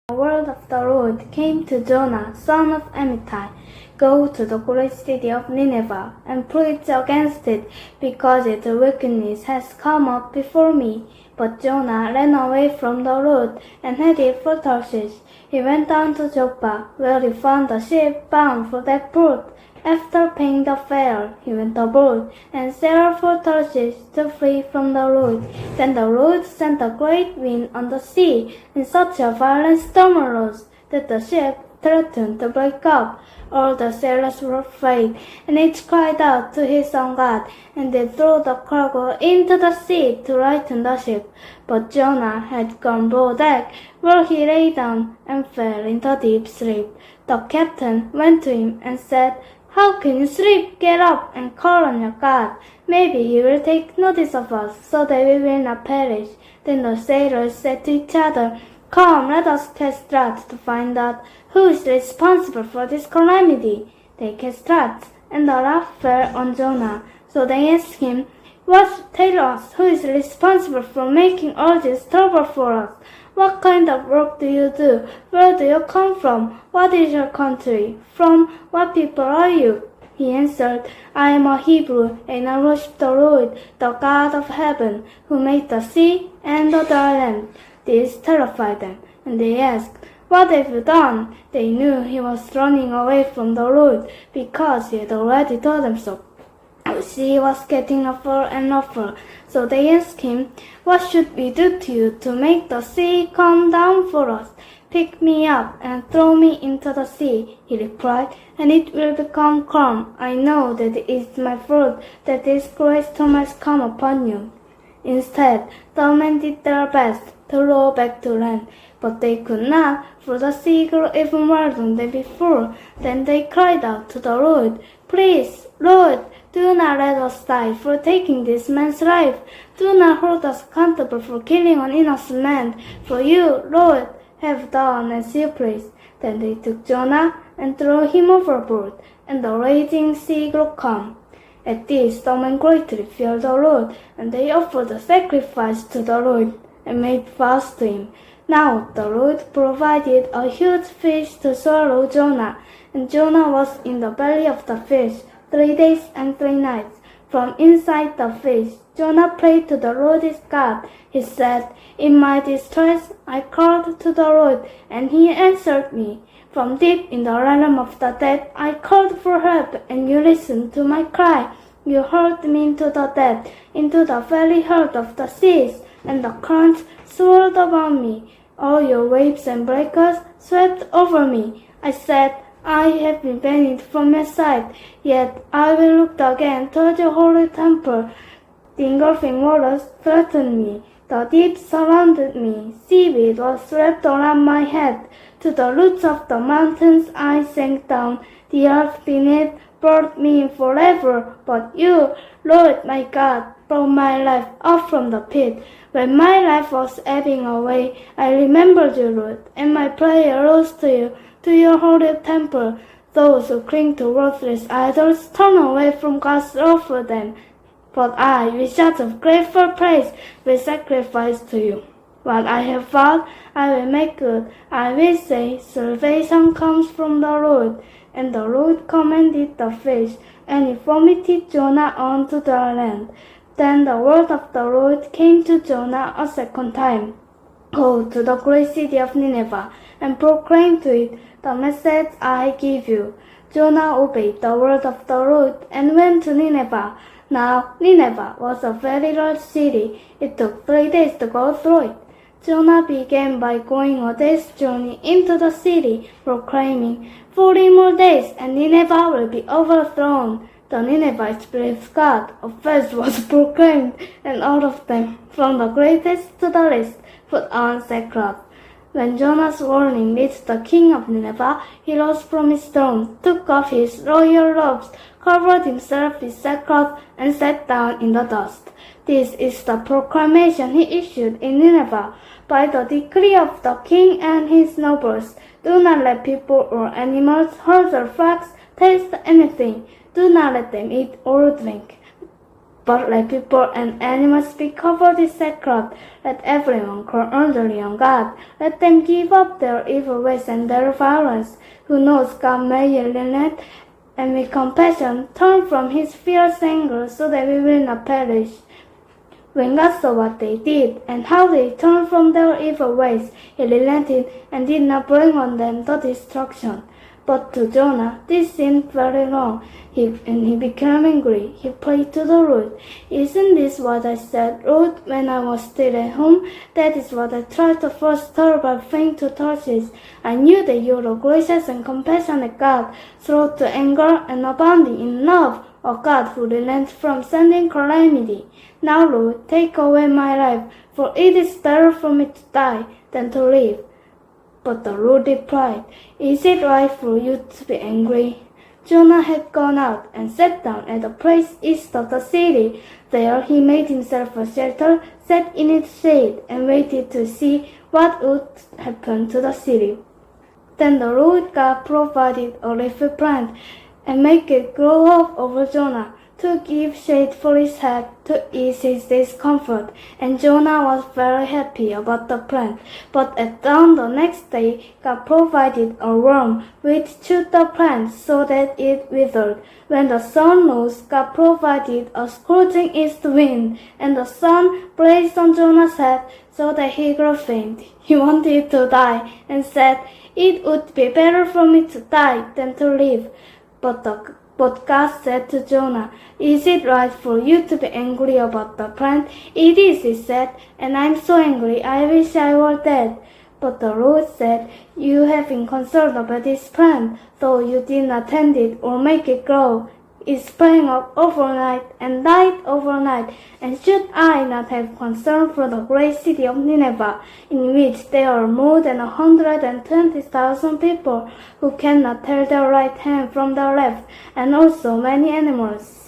The word of the Lord came to Jonah, son of Amittai. Go to the great city of Nineveh and preach against it, because its wickedness has come up before me. But Jonah ran away from the Lord and headed for Tarshish. He went down to Joppa, where he found a ship bound for that port. After paying the fare, he went aboard and sailed for Tarshish to flee from the Lord. Then the Lord sent a great wind on the sea, and such a violent storm arose that the ship threatened to break up. All the sailors were afraid, and each cried out to his own God, and they threw the cargo into the sea to lighten the ship. But Jonah had gone below deck, where he lay down and fell into deep sleep. The captain went to him and said, "How can you sleep? Get up and call on your God. Maybe he will take notice of us, so that we will not perish." Then the sailors said to each other, "Come, let us cast lots to find out who is responsible for this calamity." They cast lots, and the lot fell on Jonah. So they asked him, "Tell us, who is responsible for making all this trouble for us? What kind of work do you do? Where do you come from? What is your country? From what people are you?" He answered, "I am a Hebrew, and I worship the Lord, the God of heaven, who made the sea and the dry land." This terrified them, and they asked, "What have you done?" They knew he was running away from the Lord, because he had already told them so. The sea was getting rougher and rougher, so they asked him, "What should we do to you to make the sea calm down for us?" "Pick me up and throw me into the sea," he replied, "and it will become calm. I know that it is my fault that this great storm has come upon you." Instead, the men did their best to row back to land, but they could not, for the sea grew even wilder than before. Then they cried out to the Lord, "Please, Lord, do not let us die for taking this man's life. Do not hold us accountable for killing an innocent man, for you, Lord, have done as you please." Then they took Jonah and threw him overboard, and the raging sea grew calm. At this, the men greatly feared the Lord, and they offered a sacrifice to the Lord and made vows to him. Now the Lord provided a huge fish to swallow Jonah, and Jonah was in the belly of the fish 3 days and 3 nights. From inside the fish, Jonah prayed to the Lord his God. He said, "In my distress I called to the Lord, and he answered me. From deep in the realm of the dead I called for help, and you listened to my cry. You hurled me into the depth, into the very heart of the seas, and the currents swirled about me. All your waves and breakers swept over me. I said, I have been banished from your sight, yet I will look again toward your holy temple." The engulfing waters threatened me. The deep surrounded me. Seaweed was wrapped around my head. To the roots of the mountains I sank down. The earth beneath brought me in forever. But you, Lord my God, brought my life up from the pit. When my life was ebbing away, I remembered you, Lord, and my prayer rose to your holy temple. Those who cling to worthless idols turn away from God's love for them. But I, with shouts of grateful praise, will sacrifice to you. What I have vowed, I will make good. I will say, salvation comes from the Lord. And the Lord commanded the fish, and he vomited Jonah onto the land. Then the word of the Lord came to Jonah a second time. "Go to the great city of Nineveh, and proclaim to it the message I give you." Jonah obeyed the word of the Lord and went to Nineveh. Now Nineveh was a very large city. It took 3 days to go through it. Jonah began by going a day's journey into the city, proclaiming, 40 more days and Nineveh will be overthrown." The Ninevites believed God. A fast was proclaimed, and all of them, from the greatest to the least, put on sackcloth. When Jonah's warning reached the king of Nineveh, he rose from his throne, took off his royal robes, covered himself with sackcloth, and sat down in the dust. This is the proclamation he issued in Nineveh. By the decree of the king and his nobles, do not let people or animals, herds or flocks taste anything. Do not let them eat or drink. But let people and animals be covered with sackcloth. Let everyone call only on God. Let them give up their evil ways and their violence. Who knows God may relent and with compassion turn from his fierce anger so that we will not perish. When God saw what they did and how they turned from their evil ways, he relented and did not bring on them the destruction. But to Jonah, this seemed very wrong, and he became angry. He prayed to the Lord, "Isn't this what I said, Lord, when I was still at home? That is what I tried the first terrible thing to Tarshish. I knew that you are a gracious and compassionate God, slow to anger and abounding in love, a God who relents from sending calamity. Now, Lord, take away my life, for it is better for me to die than to live." But the Lord replied, "Is it right for you to be angry?" Jonah had gone out and sat down at a place east of the city. There he made himself a shelter, sat in its shade, and waited to see what would happen to the city. Then the Lord God provided a leafy plant and made it grow up over Jonah, to give shade for his head, to ease his discomfort, and Jonah was very happy about the plant. But at dawn the next day, God provided a worm which chewed the plant so that it withered. When the sun rose, God provided a scorching east wind, and the sun blazed on Jonah's head so that he grew faint. He wanted to die, and said, "It would be better for me to die than to live." But God said to Jonah, "Is it right for you to be angry about the plant?" "It is," he said, "and I am so angry I wish I were dead." But the Lord said, "You have been concerned about this plant, though you did not tend it or make it grow. It sprang up overnight and died overnight. And should I not have concern for the great city of Nineveh, in which there are more than 120,000 people who cannot tell their right hand from the left, and also many animals?"